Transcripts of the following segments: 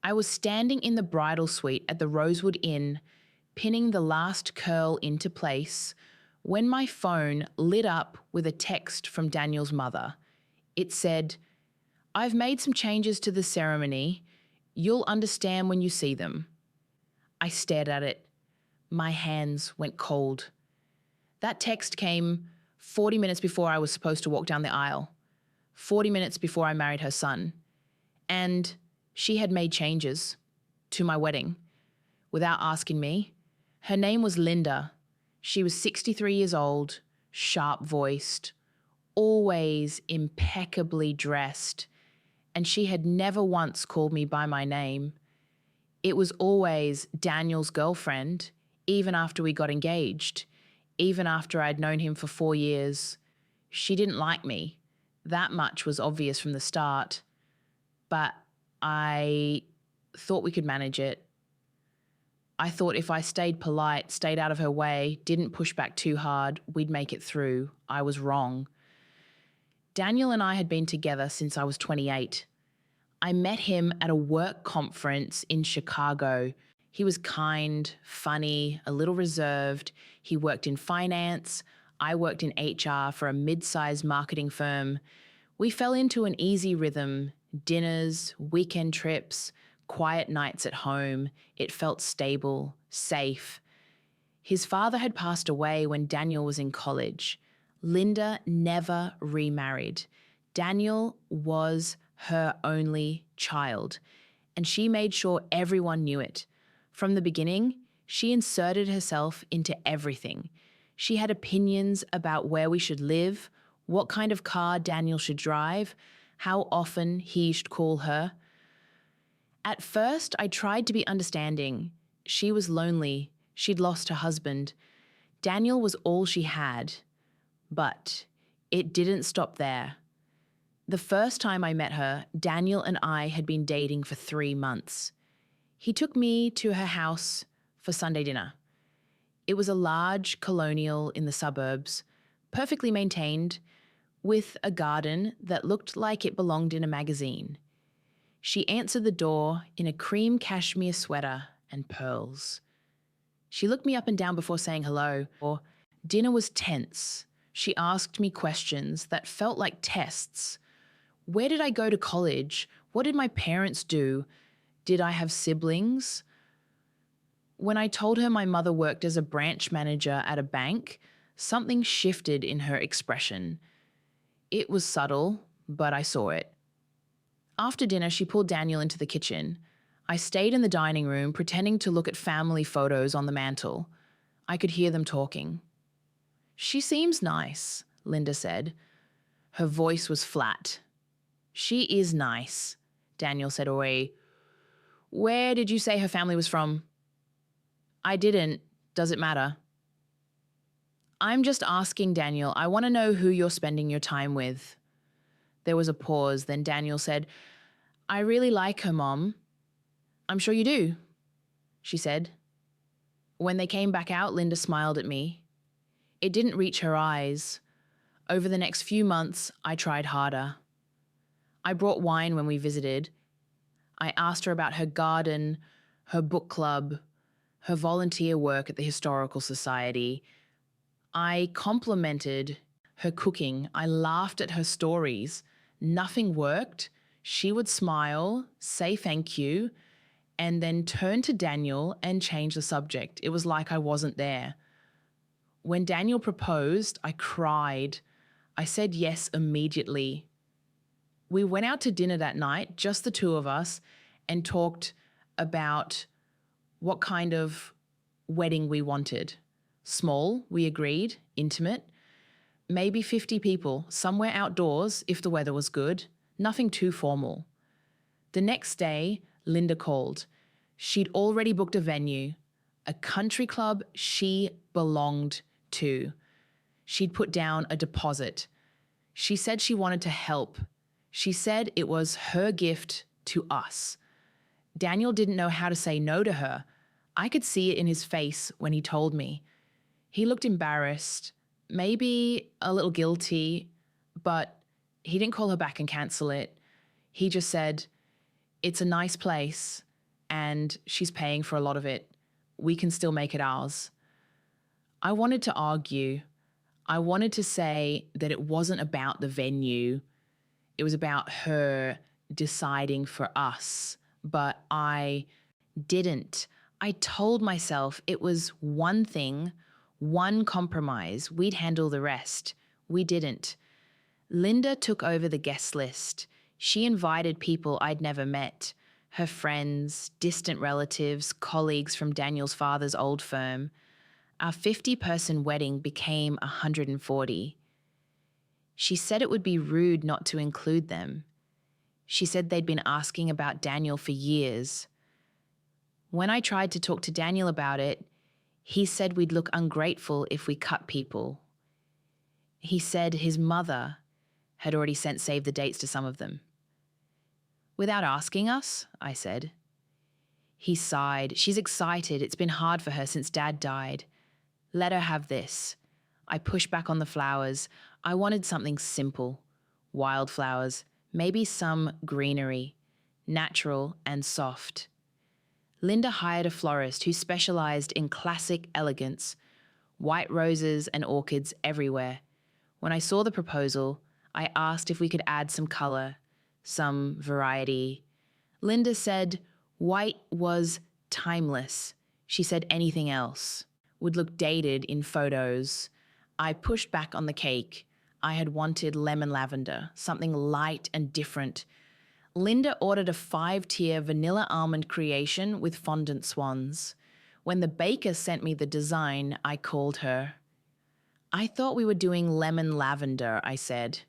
I was standing in the bridal suite at the Rosewood Inn, pinning the last curl into place, when my phone lit up with a text from Daniel's mother. It said, "I've made some changes to the ceremony. You'll understand when you see them." I stared at it. My hands went cold. That text came 40 minutes before I was supposed to walk down the aisle, 40 minutes before I married her son. And she had made changes to my wedding without asking me. Her name was Linda. She was 63 years old, sharp-voiced, always impeccably dressed, and she had never once called me by my name. It was always Daniel's girlfriend, even after we got engaged, even after I'd known him for 4 years. She didn't like me. That much was obvious from the start. But I thought we could manage it. I thought if I stayed polite, stayed out of her way, didn't push back too hard, we'd make it through. I was wrong. Daniel and I had been together since I was 28. I met him at a work conference in Chicago. He was kind, funny, a little reserved. He worked in finance. I worked in HR for a mid-sized marketing firm. We fell into an easy rhythm. Dinners, weekend trips, quiet nights at home. It felt stable, safe. His father had passed away when Daniel was in college. Linda never remarried. Daniel was her only child, and she made sure everyone knew it. From the beginning, she inserted herself into everything. She had opinions about where we should live, what kind of car Daniel should drive, how often he should call her. At first, I tried to be understanding. She was lonely. She'd lost her husband. Daniel was all she had. But it didn't stop there. The first time I met her, Daniel and I had been dating for 3 months. He took me to her house for Sunday dinner. It was a large colonial in the suburbs, perfectly maintained, with a garden that looked like it belonged in a magazine. She answered the door in a cream cashmere sweater and pearls. She looked me up and down before saying hello. Dinner was tense. She asked me questions that felt like tests. Where did I go to college? What did my parents do? Did I have siblings? When I told her my mother worked as a branch manager at a bank, something shifted in her expression. It was subtle, but I saw it. After dinner, she pulled Daniel into the kitchen. I stayed in the dining room, pretending to look at family photos on the mantel. I could hear them talking. "She seems nice," Linda said. Her voice was flat. "She is nice," Daniel said away. "Where did you say her family was from?" "I didn't. Does it matter?" "I'm just asking, Daniel. I want to know who you're spending your time with." There was a pause. Then Daniel said, "I really like her, Mom." "I'm sure you do," she said. When they came back out, Linda smiled at me. It didn't reach her eyes. Over the next few months, I tried harder. I brought wine when we visited. I asked her about her garden, her book club, her volunteer work at the Historical Society. I complimented her cooking. I laughed at her stories. Nothing worked. She would smile, say thank you, and then turn to Daniel and change the subject. It was like I wasn't there. When Daniel proposed, I cried. I said yes immediately. We went out to dinner that night, just the two of us, and talked about what kind of wedding we wanted. Small, we agreed, intimate, maybe 50 people, somewhere outdoors if the weather was good, nothing too formal. The next day, Linda called. She'd already booked a venue, a country club she belonged to. She'd put down a deposit. She said she wanted to help. She said it was her gift to us. Daniel didn't know how to say no to her. I could see it in his face when he told me. He looked embarrassed, maybe a little guilty, but he didn't call her back and cancel it. He just said, "It's a nice place. and she's paying for a lot of it. We can still make it ours. I wanted to argue. I wanted to say that it wasn't about the venue. It was about her deciding for us. But I didn't. I told myself it was one thing, one compromise. We'd handle the rest. We didn't. Linda took over the guest list. She invited people I'd never met, her friends, distant relatives, colleagues from Daniel's father's old firm. Our 50-person wedding became 140. She said it would be rude not to include them. She said they'd been asking about Daniel for years. When I tried to talk to Daniel about it, he said we'd look ungrateful if we cut people. He said his mother had already sent save the dates to some of them. Without asking us, I said. He sighed. She's excited. It's been hard for her since Dad died. Let her have this. I pushed back on the flowers. I wanted something simple. Wildflowers, maybe some greenery, natural and soft. Linda hired a florist who specialized in classic elegance, white roses and orchids everywhere. When I saw the proposal, I asked if we could add some color, some variety. Linda said white was timeless. She said anything else would look dated in photos. I pushed back on the cake. I had wanted lemon lavender, something light and different. Linda ordered a 5-tier vanilla almond creation with fondant swans. When the baker sent me the design, I called her. I thought we were doing lemon lavender, I said.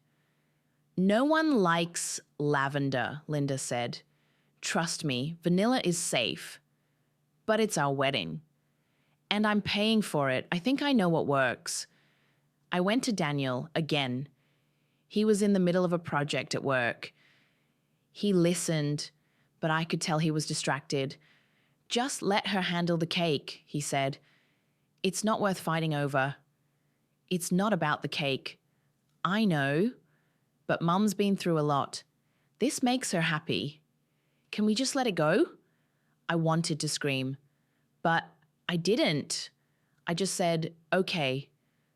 No one likes lavender, Linda said. Trust me, vanilla is safe. But it's our wedding. And I'm paying for it. I think I know what works. I went to Daniel again. He was in the middle of a project at work. He listened, but I could tell he was distracted. Just let her handle the cake, he said. It's not worth fighting over. It's not about the cake. I know, but Mum's been through a lot. This makes her happy. Can we just let it go? I wanted to scream, but I didn't. I just said, okay.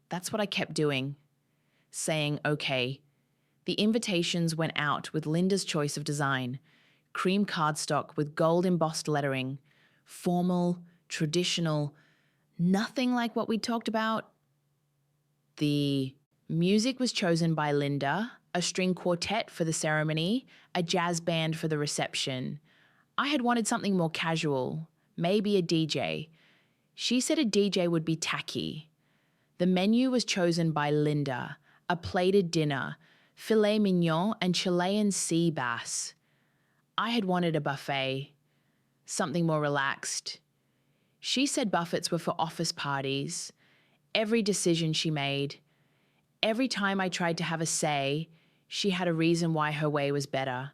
That's what I kept doing, saying okay. The invitations went out with Linda's choice of design, cream cardstock with gold embossed lettering, formal, traditional, nothing like what we talked about. The music was chosen by Linda, a string quartet for the ceremony, a jazz band for the reception. I had wanted something more casual, maybe a DJ. She said a DJ would be tacky. The menu was chosen by Linda, a plated dinner, filet mignon and Chilean sea bass. I had wanted a buffet, something more relaxed. She said buffets were for office parties. Every decision she made, every time I tried to have a say, she had a reason why her way was better.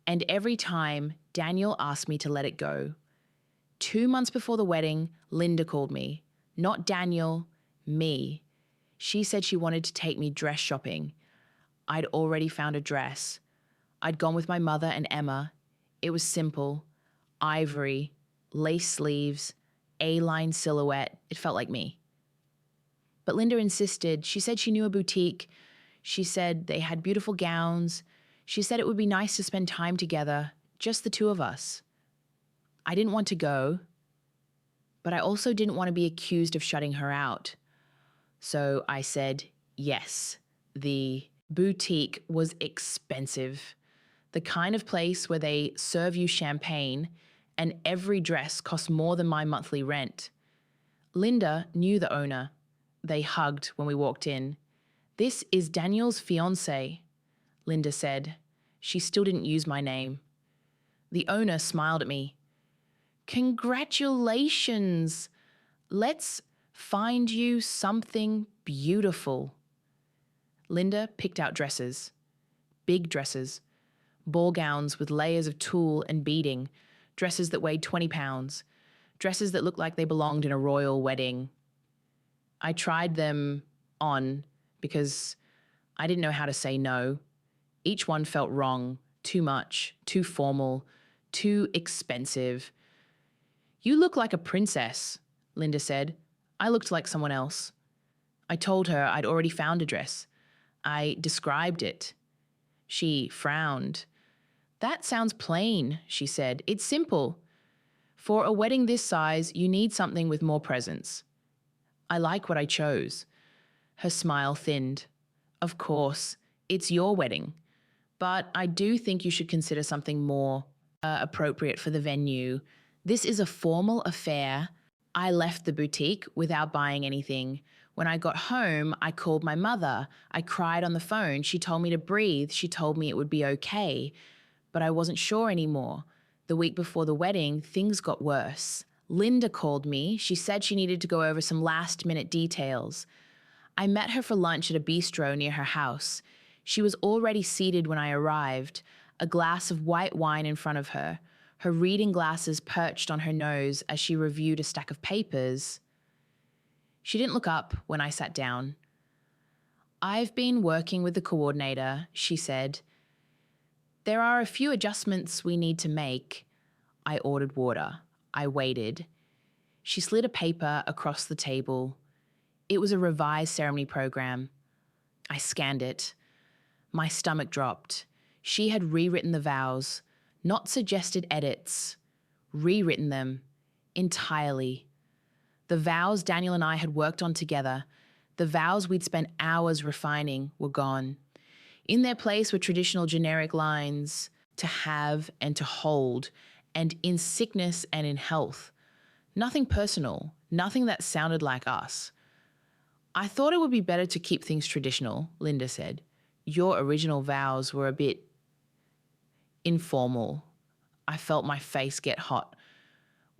And every time, Daniel asked me to let it go. 2 months before the wedding, Linda called me. Not Daniel, me. She said she wanted to take me dress shopping. I'd already found a dress. I'd gone with my mother and Emma. It was simple, ivory, lace sleeves, A-line silhouette. It felt like me. But Linda insisted. She said she knew a boutique. She said they had beautiful gowns. She said it would be nice to spend time together, just the two of us. I didn't want to go, but I also didn't want to be accused of shutting her out. So I said yes. The boutique was expensive. The kind of place where they serve you champagne and every dress costs more than my monthly rent. Linda knew the owner. They hugged when we walked in. This is Daniel's fiancé, Linda said. She still didn't use my name. The owner smiled at me. Congratulations. Let's find you something beautiful. Linda picked out dresses. Big dresses. Ball gowns with layers of tulle and beading. Dresses that weighed 20 pounds. Dresses that looked like they belonged in a royal wedding. I tried them on because I didn't know how to say no. Each one felt wrong, too much, too formal, too expensive. You look like a princess, Linda said. I looked like someone else. I told her I'd already found a dress. I described it. She frowned. That sounds plain, she said. It's simple. For a wedding this size, you need something with more presence. I like what I chose. Her smile thinned. Of course, it's your wedding. But I do think you should consider something more appropriate for the venue. This is a formal affair. I left the boutique without buying anything. When I got home, I called my mother. I cried on the phone. She told me to breathe. She told me it would be okay. But I wasn't sure anymore. The week before the wedding, things got worse. Linda called me. She said she needed to go over some last-minute details. I met her for lunch at a bistro near her house. She was already seated when I arrived, a glass of white wine in front of her, her reading glasses perched on her nose as she reviewed a stack of papers. She didn't look up when I sat down. I've been working with the coordinator, she said. There are a few adjustments we need to make. I ordered water. I waited. She slid a paper across the table. It was a revised ceremony program. I scanned it. My stomach dropped. She had rewritten the vows, not suggested edits, rewritten them entirely. The vows Daniel and I had worked on together, the vows we'd spent hours refining, were gone. In their place were traditional generic lines, to have and to hold, and in sickness and in health. Nothing personal, nothing that sounded like us. I thought it would be better to keep things traditional, Linda said. Your original vows were a bit informal. I felt my face get hot.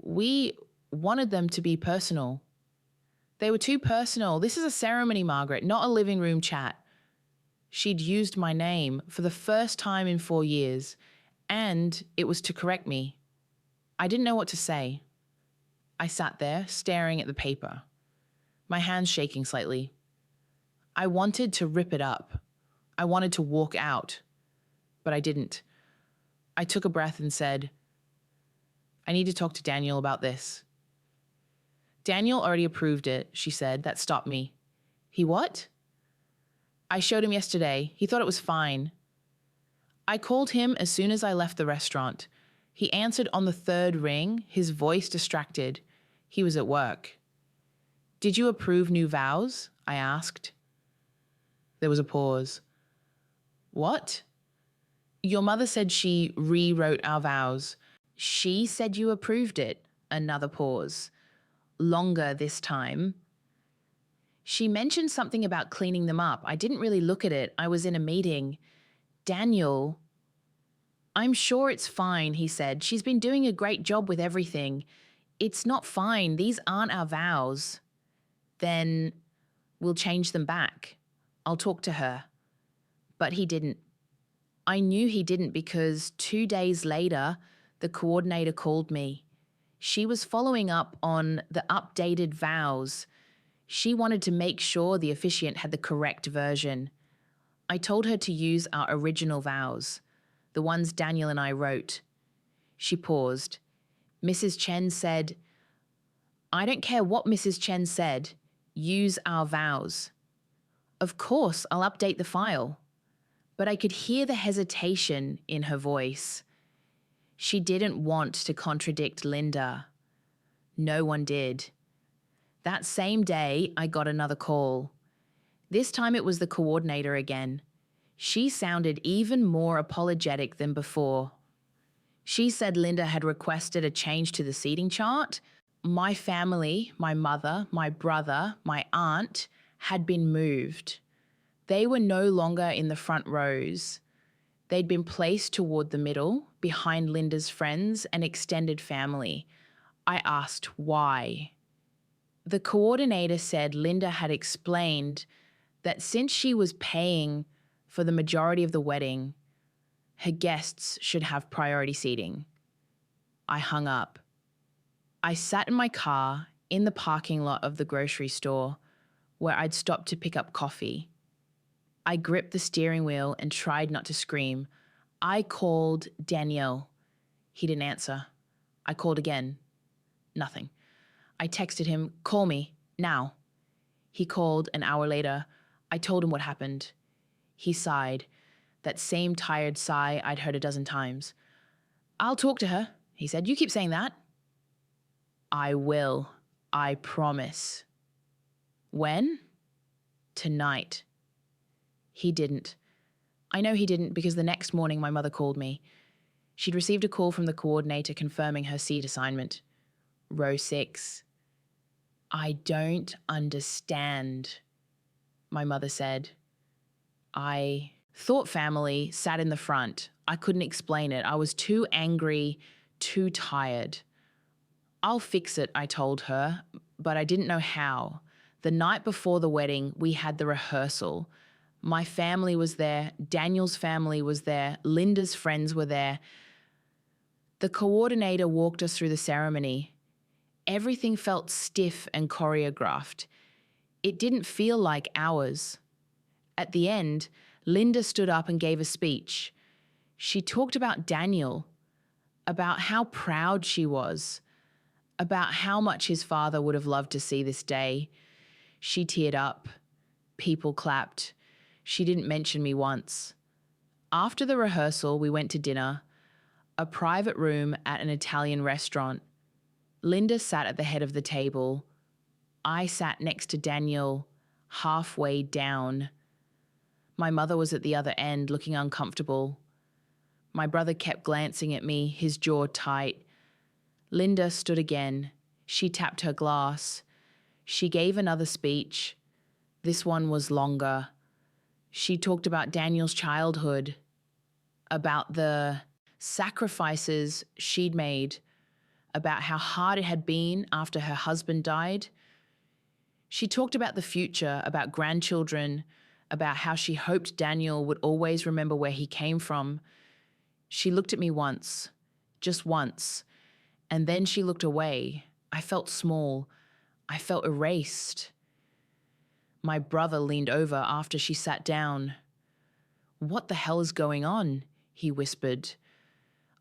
We wanted them to be personal. They were too personal. This is a ceremony, Margaret, not a living room chat. She'd used my name for the first time in 4 years, and it was to correct me. I didn't know what to say. I sat there, staring at the paper, my hands shaking slightly. I wanted to rip it up. I wanted to walk out, but I didn't. I took a breath and said, I need to talk to Daniel about this. Daniel already approved it, she said. That stopped me. He what? I showed him yesterday. He thought it was fine. I called him as soon as I left the restaurant. He answered on the third ring, his voice distracted. He was at work. Did you approve new vows? I asked. There was a pause. What? Your mother said she rewrote our vows. She said you approved it. Another pause. Longer this time. She mentioned something about cleaning them up. I didn't really look at it. I was in a meeting. Daniel, I'm sure it's fine, he said. She's been doing a great job with everything. It's not fine. These aren't our vows. Then we'll change them back. I'll talk to her. But he didn't. I knew he didn't because 2 days later, the coordinator called me. She was following up on the updated vows. She wanted to make sure the officiant had the correct version. I told her to use our original vows, the ones Daniel and I wrote. She paused. Mrs. Chen said, I don't care what Mrs. Chen said. Use our vows. Of course, I'll update the file. But I could hear the hesitation in her voice. She didn't want to contradict Linda. No one did. That same day, I got another call. This time it was the coordinator again. She sounded even more apologetic than before. She said Linda had requested a change to the seating chart. My family, my mother, my brother, my aunt, had been moved. They were no longer in the front rows. They'd been placed toward the middle, behind Linda's friends and extended family. I asked why. The coordinator said Linda had explained that since she was paying for the majority of the wedding, her guests should have priority seating. I hung up. I sat in my car in the parking lot of the grocery store where I'd stopped to pick up coffee. I gripped the steering wheel and tried not to scream. I called Daniel. He didn't answer. I called again. Nothing. I texted him, call me, now. He called an hour later. I told him what happened. He sighed, that same tired sigh I'd heard a dozen times. I'll talk to her, he said. You keep saying that. I will. I promise. When? Tonight. He didn't. I know he didn't because the next morning my mother called me. She'd received a call from the coordinator confirming her seat assignment. Row 6. I don't understand, my mother said. I thought family sat in the front. I couldn't explain it. I was too angry, too tired. I'll fix it, I told her, but I didn't know how. The night before the wedding, we had the rehearsal. My family was there, Daniel's family was there, Linda's friends were there. The coordinator walked us through the ceremony. Everything felt stiff and choreographed. It didn't feel like ours. At the end, Linda stood up and gave a speech. She talked about Daniel, about how proud she was, about how much his father would have loved to see this day. She teared up. People clapped. She didn't mention me once. After the rehearsal, we went to dinner, a private room at an Italian restaurant. Linda sat at the head of the table. I sat next to Daniel, halfway down. My mother was at the other end, looking uncomfortable. My brother kept glancing at me, his jaw tight. Linda stood again. She tapped her glass. She gave another speech. This one was longer. She talked about Daniel's childhood, about the sacrifices she'd made, about how hard it had been after her husband died. She talked about the future, about grandchildren, about how she hoped Daniel would always remember where he came from. She looked at me once, just once, and then she looked away. I felt small. I felt erased. My brother leaned over after she sat down. What the hell is going on? He whispered.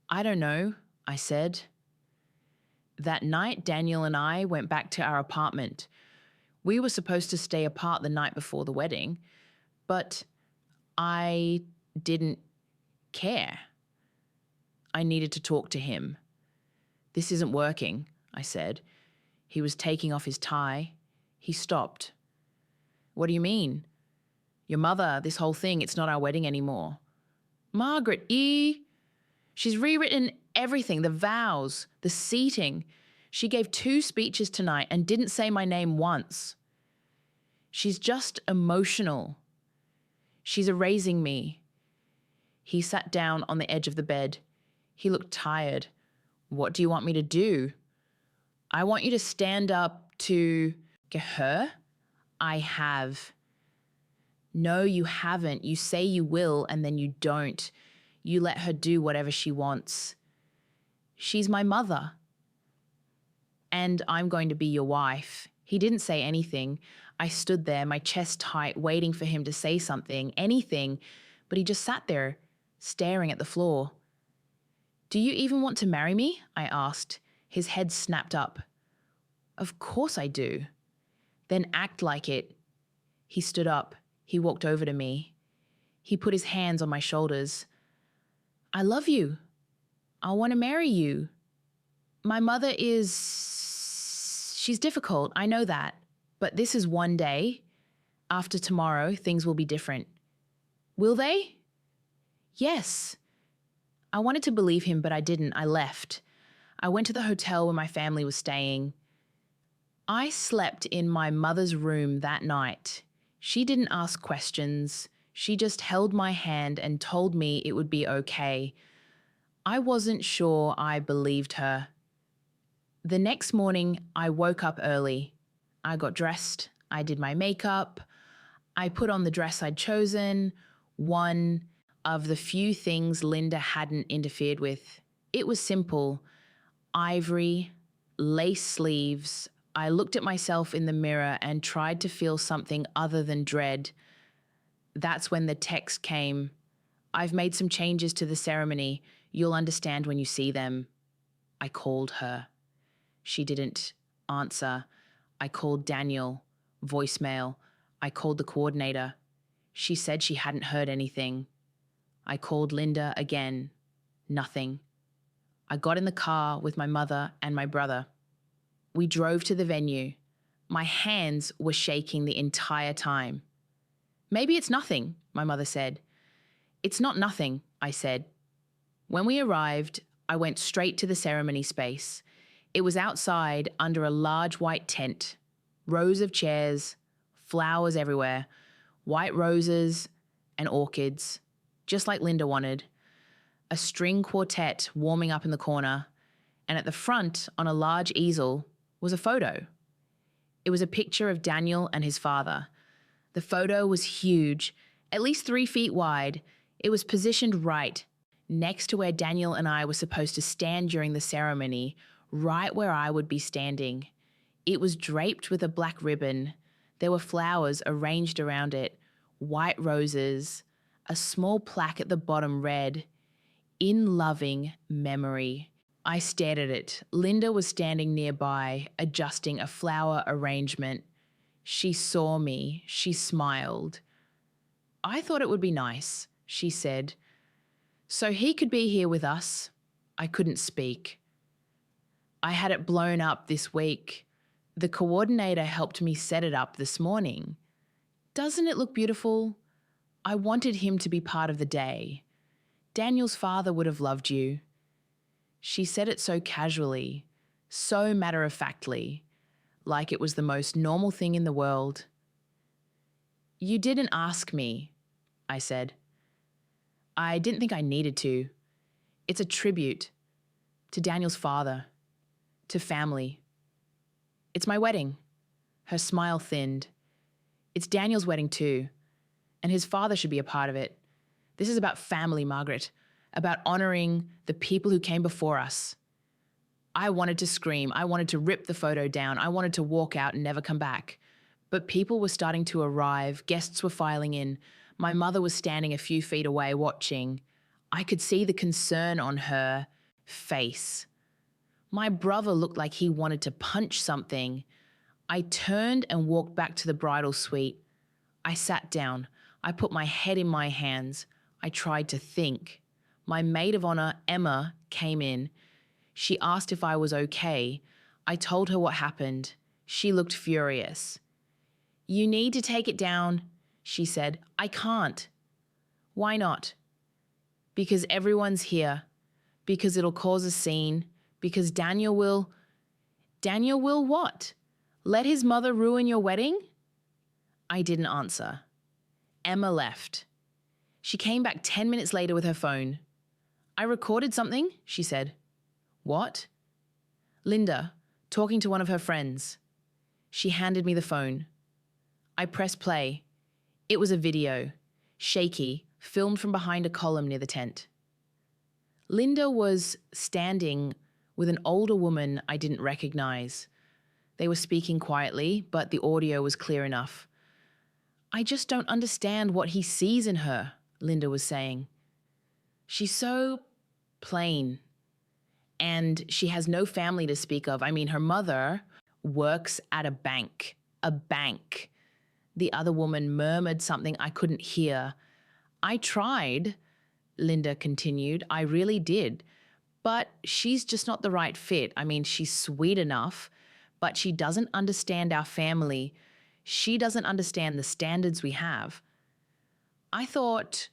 I don't know, I said. That night, Daniel and I went back to our apartment. We were supposed to stay apart the night before the wedding, but I didn't care. I needed to talk to him. This isn't working, I said. He was taking off his tie. He stopped. What do you mean? Your mother, this whole thing, it's not our wedding anymore. Margaret, she's rewritten everything, the vows, the seating. She gave 2 speeches tonight and didn't say my name once. She's just emotional. She's erasing me. He sat down on the edge of the bed. He looked tired. What do you want me to do? I want you to stand up to her. I have. No, you haven't. You say you will and then you don't. You let her do whatever she wants. She's my mother. And I'm going to be your wife. He didn't say anything. I stood there, my chest tight, waiting for him to say something, anything, but he just sat there, staring at the floor. Do you even want to marry me? I asked. His head snapped up. Of course I do. Then act like it. He stood up. He walked over to me. He put his hands on my shoulders. I love you. I want to marry you. My mother she's difficult, I know that. But this is one day. After tomorrow, things will be different. Will they? Yes. I wanted to believe him, but I didn't. I left. I went to the hotel where my family was staying. I slept in my mother's room that night. She didn't ask questions. She just held my hand and told me it would be okay. I wasn't sure I believed her. The next morning, I woke up early. I got dressed. I did my makeup. I put on the dress I'd chosen, one of the few things Linda hadn't interfered with. It was simple. Ivory, lace sleeves. I looked at myself in the mirror and tried to feel something other than dread. That's when the text came. I've made some changes to the ceremony. You'll understand when you see them. I called her. She didn't answer. I called Daniel, voicemail. I called the coordinator. She said she hadn't heard anything. I called Linda again. Nothing. I got in the car with my mother and my brother. We drove to the venue. My hands were shaking the entire time. Maybe it's nothing, my mother said. It's not nothing, I said. When we arrived, I went straight to the ceremony space. It was outside under a large white tent, rows of chairs, flowers everywhere, white roses and orchids, just like Linda wanted. A string quartet warming up in the corner, and at the front, on a large easel, was a photo. It was a picture of Daniel and his father. The photo was huge, at least 3 feet wide. It was positioned right, next to where Daniel and I were supposed to stand during the ceremony, right where I would be standing. It was draped with a black ribbon. There were flowers arranged around it, white roses, a small plaque at the bottom read, "In loving memory." I stared at it. Linda was standing nearby, adjusting a flower arrangement. She saw me. She smiled. "I thought it would be nice," she said. "So he could be here with us." I couldn't speak. "I had it blown up this week. The coordinator helped me set it up this morning. Doesn't it look beautiful? I wanted him to be part of the day. Daniel's father would have loved you." She said it so casually, so matter-of-factly, like it was the most normal thing in the world. "You didn't ask me," I said. "I didn't think I needed to. It's a tribute to Daniel's father, to family. It's my wedding." Her smile thinned. "It's Daniel's wedding too, and his father should be a part of it. This is about family, Margaret, about honouring the people who came before us." I wanted to scream. I wanted to rip the photo down. I wanted to walk out and never come back. But people were starting to arrive. Guests were filing in. My mother was standing a few feet away watching. I could see the concern on her face. My brother looked like he wanted to punch something. I turned and walked back to the bridal suite. I sat down. I put my head in my hands. I tried to think. My maid of honour, Emma, came in. She asked if I was okay. I told her what happened. She looked furious. "You need to take it down," she said. "I can't." "Why not?" "Because everyone's here. Because it'll cause a scene. Because Daniel will..." "Daniel will what? Let his mother ruin your wedding?" I didn't answer. Emma left. She came back 10 minutes later with her phone. "I recorded something," she said. "What?" "Linda, talking to one of her friends." She handed me the phone. I pressed play. It was a video, shaky, filmed from behind a column near the tent. Linda was standing with an older woman I didn't recognize. They were speaking quietly, but the audio was clear enough. "I just don't understand what he sees in her," Linda was saying. "She's so plain. And she has no family to speak of. I mean, her mother works at a bank. A bank." The other woman murmured something I couldn't hear. "I tried," Linda continued. "I really did. But she's just not the right fit. I mean, she's sweet enough, but she doesn't understand our family. She doesn't understand the standards we have." I thought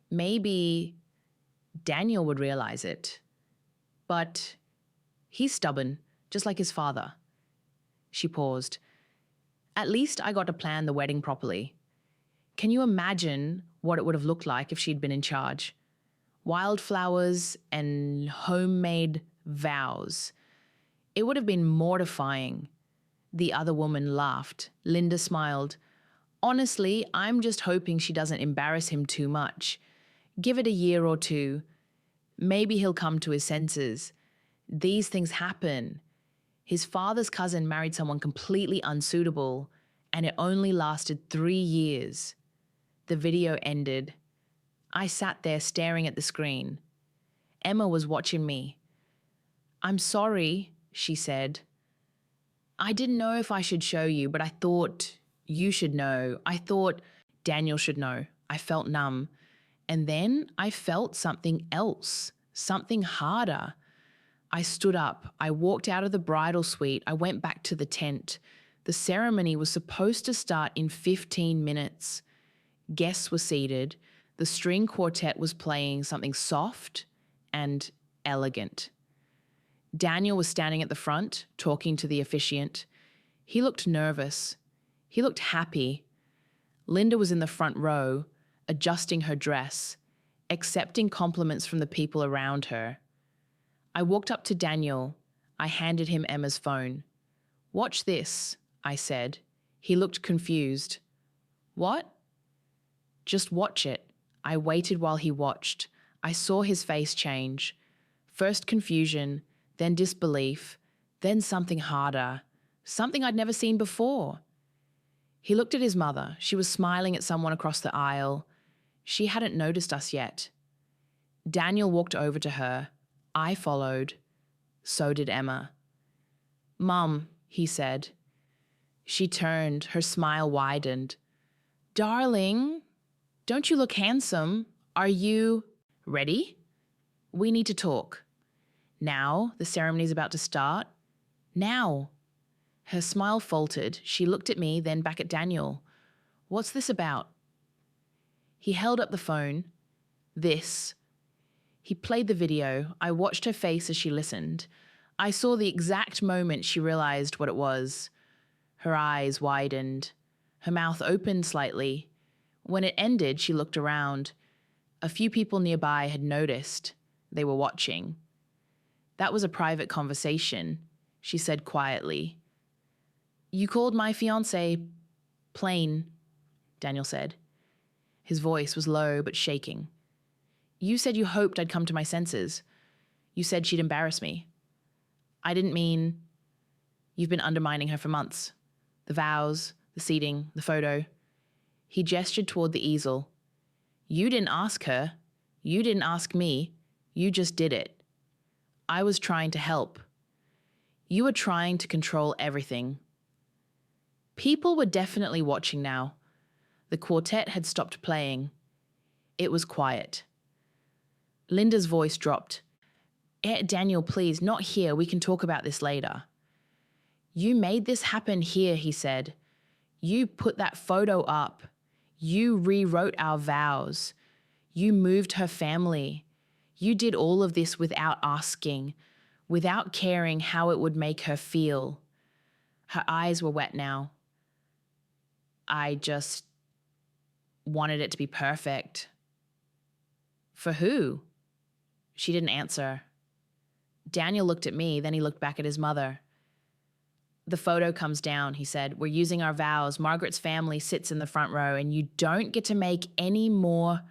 maybe Daniel would realize it. But he's stubborn, just like his father. She paused. "At least I got to plan the wedding properly. Can you imagine what it would have looked like if she'd been in charge? Wildflowers and homemade vows. It would have been mortifying." The other woman laughed. Linda smiled. "Honestly, I'm just hoping she doesn't embarrass him too much. Give it a year or two. Maybe he'll come to his senses. These things happen. His father's cousin married someone completely unsuitable, and it only lasted 3 years." The video ended. I sat there staring at the screen. Emma was watching me. "I'm sorry," she said. I didn't know if I should show you, but I thought you should know. I thought Daniel should know. I felt numb. And then I felt something else, something harder. I stood up. I walked out of the bridal suite. I went back to the tent. The ceremony was supposed to start in 15 minutes. Guests were seated. The string quartet was playing something soft and elegant. Daniel was standing at the front, talking to the officiant. He looked nervous. He looked happy. Linda was in the front row, adjusting her dress, accepting compliments from the people around her. I walked up to Daniel. I handed him Emma's phone. "Watch this," I said. He looked confused. "What?" "Just watch it." I waited while he watched. I saw his face change. First confusion, then disbelief, then something harder, something I'd never seen before. He looked at his mother. She was smiling at someone across the aisle. She hadn't noticed us yet. Daniel walked over to her. I followed. So did Emma. "Mum," he said. She turned. Her smile widened. "Darling, don't you look handsome? Are you ready? We need to talk." "Now? The ceremony's about to start?" "Now." Her smile faltered. She looked at me, then back at Daniel. "What's this about?" He held up the phone. "This." He played the video. I watched her face as she listened. I saw the exact moment she realized what it was. Her eyes widened. Her mouth opened slightly. When it ended, she looked around. A few people nearby had noticed. They were watching. "That was a private conversation," she said quietly. "You called my fiancé plain," Daniel said. His voice was low but shaking. "You said you hoped I'd come to my senses. You said she'd embarrass me. I didn't mean... You've been undermining her for months. The vows, the seating, the photo." He gestured toward the easel. "You didn't ask her. You didn't ask me. You just did it. I was trying to help. You were trying to control everything." People were definitely watching now. The quartet had stopped playing. It was quiet. Linda's voice dropped. Daniel, please, not here. We can talk about this later." "You made this happen here," he said. "You put that photo up. You rewrote our vows. You moved her family. You did all of this without asking, without caring how it would make her feel." Her eyes were wet now. "I just wanted it to be perfect." "For who?" She didn't answer. Daniel looked at me, then he looked back at his mother. "The photo comes down," he said. "We're using our vows. Margaret's family sits in the front row, and you don't get to make any more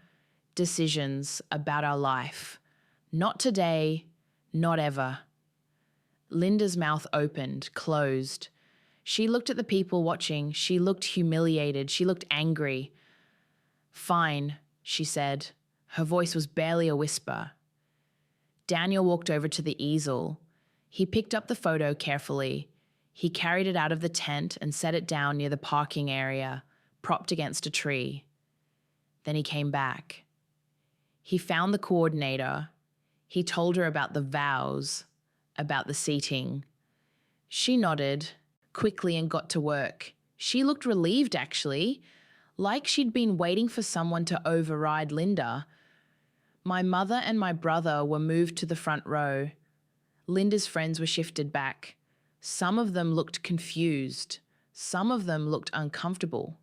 decisions about our life. Not today, not ever." Linda's mouth opened, closed. She looked at the people watching. She looked humiliated. She looked angry. "Fine," she said. Her voice was barely a whisper. Daniel walked over to the easel. He picked up the photo carefully. He carried it out of the tent and set it down near the parking area, propped against a tree. Then he came back. He found the coordinator. He told her about the vows, about the seating. She nodded quickly and got to work. She looked relieved, actually, like she'd been waiting for someone to override Linda. My mother and my brother were moved to the front row. Linda's friends were shifted back. Some of them looked confused. Some of them looked uncomfortable.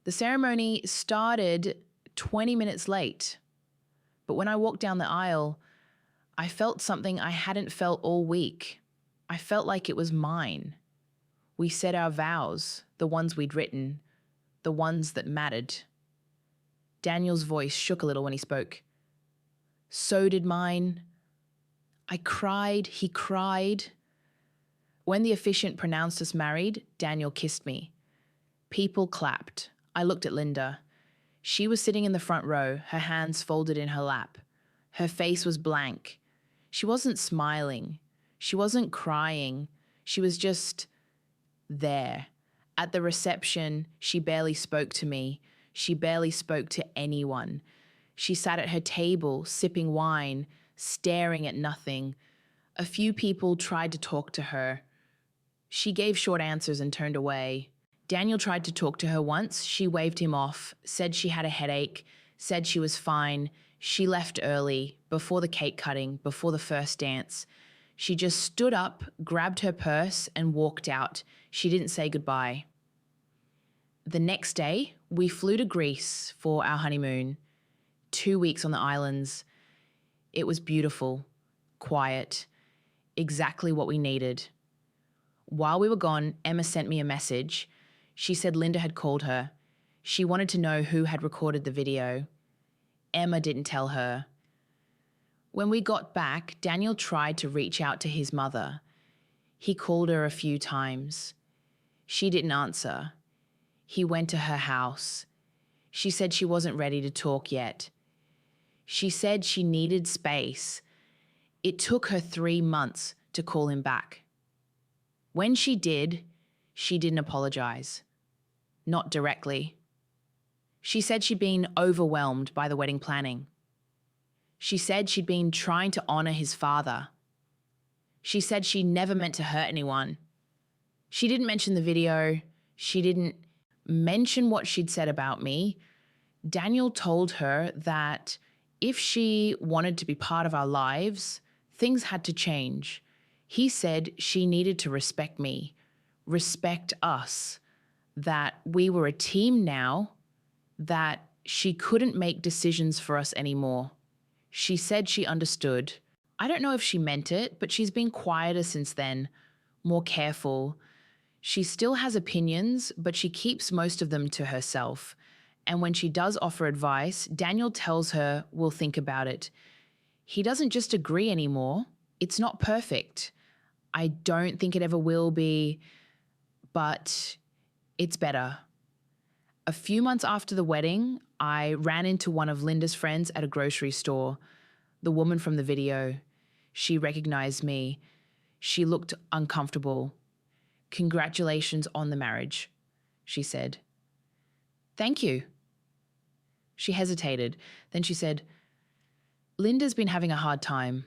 The ceremony started 20 minutes late. But when I walked down the aisle, I felt something I hadn't felt all week. I felt like it was mine. We said our vows, the ones we'd written, the ones that mattered. Daniel's voice shook a little when he spoke. "So did mine." I cried, he cried. When the officiant pronounced us married, Daniel kissed me. People clapped. I looked at Linda. She was sitting in the front row, her hands folded in her lap. Her face was blank. She wasn't smiling. She wasn't crying. She was just there. At the reception, she barely spoke to me. She barely spoke to anyone. She sat at her table, sipping wine, staring at nothing. A few people tried to talk to her. She gave short answers and turned away. Daniel tried to talk to her once. She waved him off, said she had a headache, said she was fine. She left early, before the cake cutting, before the first dance. She just stood up, grabbed her purse, and walked out. She didn't say goodbye. The next day, we flew to Greece for our honeymoon. 2 weeks on the islands. It was beautiful, quiet, exactly what we needed. While we were gone, Emma sent me a message. She said Linda had called her. She wanted to know who had recorded the video. Emma didn't tell her. When we got back, Daniel tried to reach out to his mother. He called her a few times. She didn't answer. He went to her house. She said she wasn't ready to talk yet. She said she needed space. It took her 3 months to call him back. When she did, she didn't apologize. Not directly. She said she'd been overwhelmed by the wedding planning. She said she'd been trying to honor his father. She said she never meant to hurt anyone. She didn't mention the video. She didn't mention what she'd said about me. Daniel told her that if she wanted to be part of our lives, things had to change. He said she needed to respect me, respect us, that we were a team now, that she couldn't make decisions for us anymore. She said she understood. I don't know if she meant it, but she's been quieter since then, more careful. She still has opinions, but she keeps most of them to herself. And when she does offer advice, Daniel tells her we'll think about it. He doesn't just agree anymore. It's not perfect. I don't think it ever will be, but it's better. A few months after the wedding, I ran into one of Linda's friends at a grocery store, the woman from the video. She recognized me. She looked uncomfortable. "Congratulations on the marriage," she said. "Thank you." She hesitated. Then she said, "Linda's been having a hard time."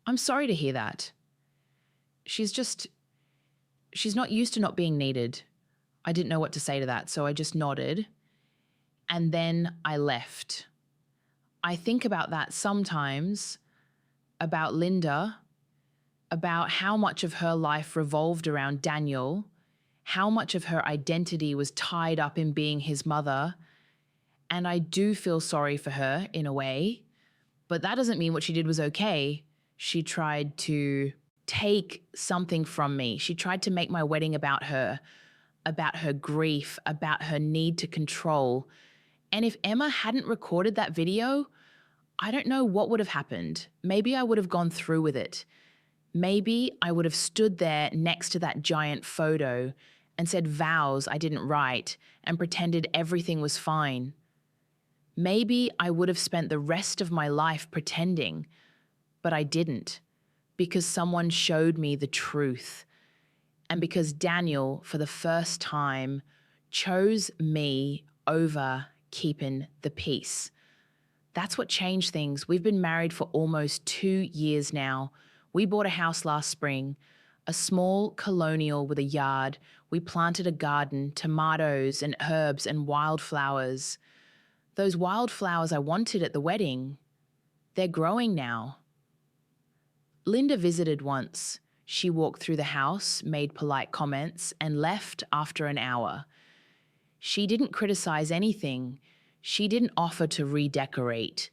"I'm sorry to hear that. She's not used to not being needed." I didn't know what to say to that, so I just nodded. And then I left. I think about that sometimes, about Linda, about how much of her life revolved around Daniel, how much of her identity was tied up in being his mother. And I do feel sorry for her in a way, but that doesn't mean what she did was okay. She tried to take something from me. She tried to make my wedding about her grief, about her need to control. And if Emma hadn't recorded that video, I don't know what would have happened. Maybe I would have gone through with it. Maybe I would have stood there next to that giant photo and said vows I didn't write and pretended everything was fine. Maybe I would have spent the rest of my life pretending, but I didn't, because someone showed me the truth. And because Daniel, for the first time, chose me over keeping the peace. That's what changed things. We've been married for almost 2 years now. We bought a house last spring, a small colonial with a yard. We planted a garden, tomatoes and herbs and wildflowers. Those wildflowers I wanted at the wedding, they're growing now. Linda visited once. She walked through the house, made polite comments, and left after an hour. She didn't criticize anything. She didn't offer to redecorate.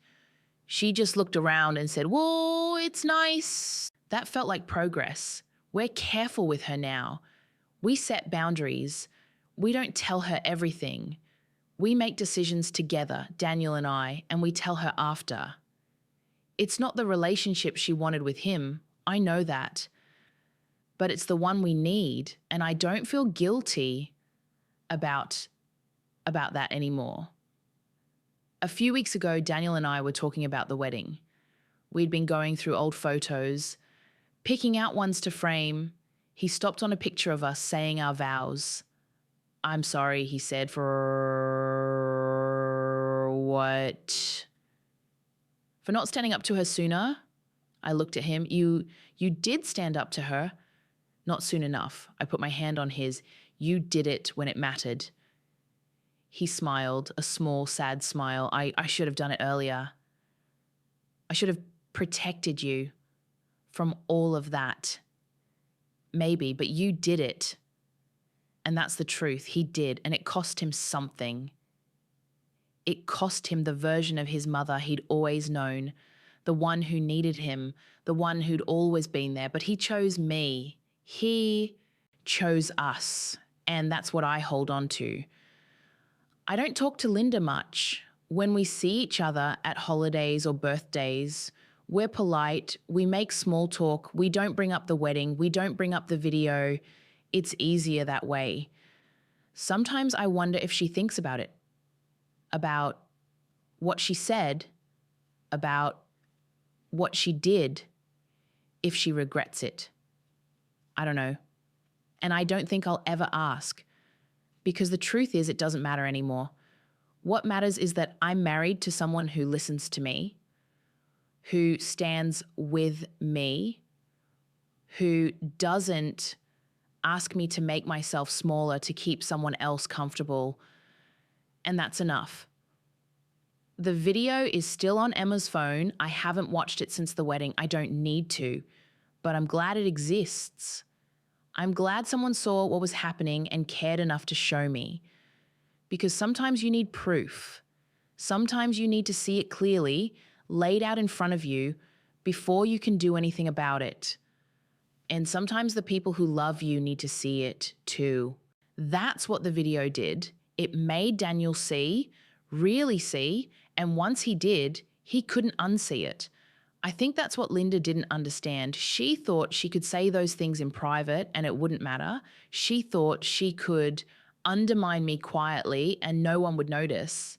She just looked around and said, "Whoa, it's nice." That felt like progress. We're careful with her now. We set boundaries. We don't tell her everything. We make decisions together, Daniel and I, and we tell her after. It's not the relationship she wanted with him. I know that. But it's the one we need, and I don't feel guilty about that anymore. A few weeks ago, Daniel and I were talking about the wedding. We'd been going through old photos, picking out ones to frame. He stopped on a picture of us saying our vows. I'm sorry, he said, for what? For not standing up to her sooner? I looked at him. You did stand up to her. Not soon enough. I put my hand on his. You did it when it mattered. He smiled, a small, sad smile. I should have done it earlier. I should have protected you from all of that. Maybe, but you did it. And that's the truth. He did, and it cost him something. It cost him the version of his mother he'd always known, the one who needed him, the one who'd always been there. But he chose me. He chose us, and that's what I hold on to. I don't talk to Linda much. When we see each other at holidays or birthdays, we're polite, we make small talk, we don't bring up the wedding, we don't bring up the video. It's easier that way. Sometimes I wonder if she thinks about it, about what she said, about what she did, if she regrets it. I don't know. And I don't think I'll ever ask, because the truth is it doesn't matter anymore. What matters is that I'm married to someone who listens to me, who stands with me, who doesn't ask me to make myself smaller to keep someone else comfortable. And that's enough. The video is still on Emma's phone. I haven't watched it since the wedding. I don't need to, but I'm glad it exists. I'm glad someone saw what was happening and cared enough to show me. Because sometimes you need proof. Sometimes you need to see it clearly, laid out in front of you, before you can do anything about it. And sometimes the people who love you need to see it too. That's what the video did. It made Daniel see, really see, and once he did, he couldn't unsee it. I think that's what Linda didn't understand. She thought she could say those things in private and it wouldn't matter. She thought she could undermine me quietly and no one would notice.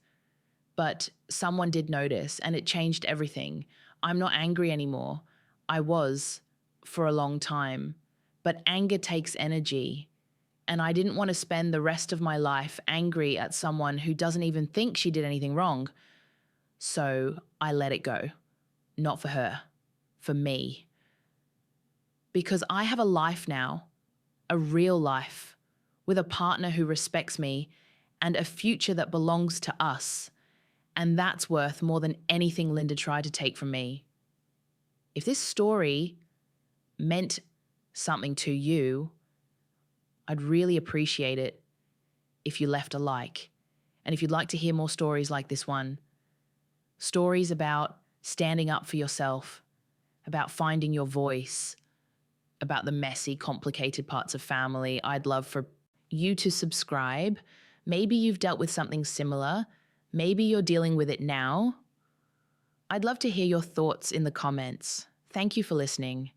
But someone did notice and it changed everything. I'm not angry anymore. I was for a long time. But anger takes energy. And I didn't want to spend the rest of my life angry at someone who doesn't even think she did anything wrong. So I let it go. Not for her, for me. Because I have a life now, a real life, with a partner who respects me and a future that belongs to us. And that's worth more than anything Linda tried to take from me. If this story meant something to you, I'd really appreciate it if you left a like. And if you'd like to hear more stories like this one, stories about standing up for yourself, about finding your voice, about the messy, complicated parts of family, I'd love for you to subscribe. Maybe you've dealt with something similar. Maybe you're dealing with it now. I'd love to hear your thoughts in the comments. Thank you for listening.